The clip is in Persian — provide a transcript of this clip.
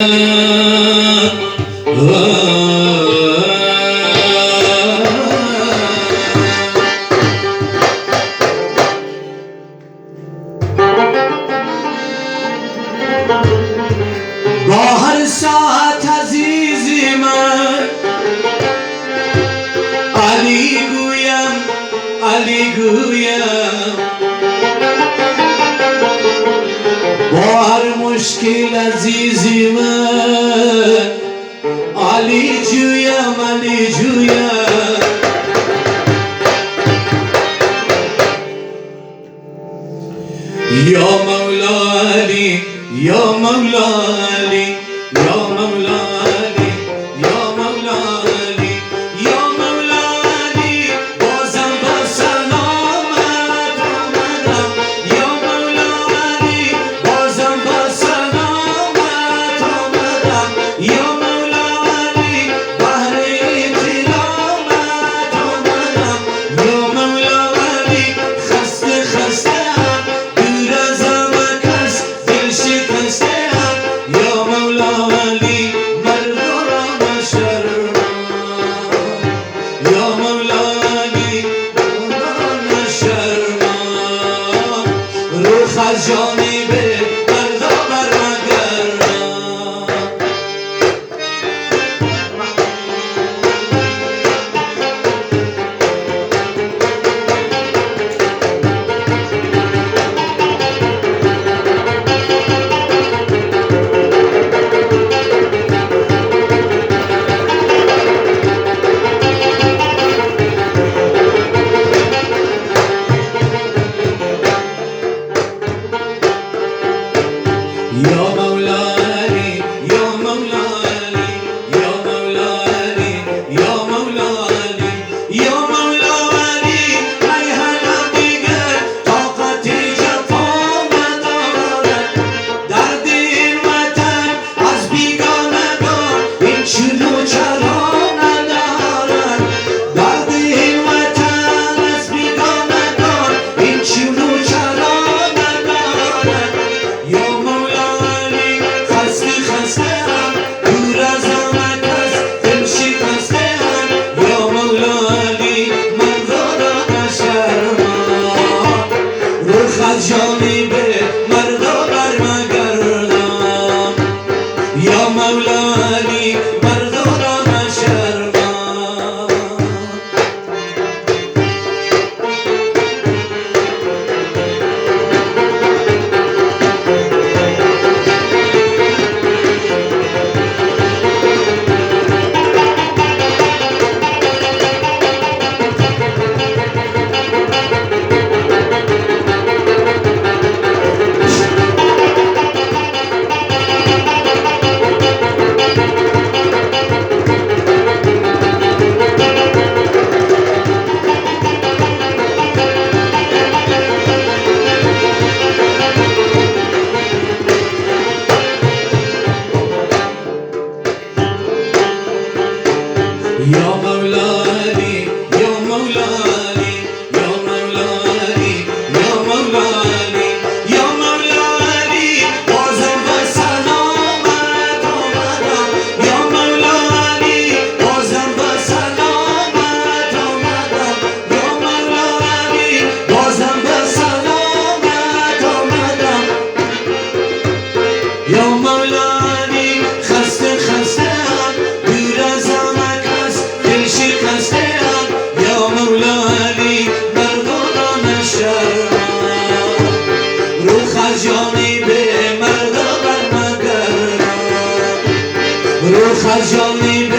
با هر ساعت عزیزی من علی گویم علی گویم، با هر مشکل عزیزی من علی جویم علی جویم. یا مولا علی یا مولا علی یا مولا علی یا مولا علی یا مولا علی، بازم با سلامت آمدم. یا مولا علی بازم با سلامت آمدم. یا مولا علی بهر کرامت آمدم. یا مولا علی خسته خسته جانب مردا برمگردم. یا مولا علی یا مولا علی یا مولا علی یا مولا علی یا مولا علی، ای حالا دیگر طاقت جفا ندارد. درد این وطن از بیگانگان این چلو چرا ندارد. درد این وطن از بیگانگان این چلو چرا ندارد. یا جانب مردا برمگردم. یا مولا علی مردا را نشرمم. یا مولا علی یا مولا علی یا مولا علی یا مولا علی یا مولا علی، بازم با سلامت آمدم. یا مولا علی بازم با سلامت آمدم. یا مولا علی بازم با سلامت آمدم. یا مولا علی خسته خسته دور از یا مولا علی مردا را نشرمم. روخ جانب مردا برمگردم. روخ جانب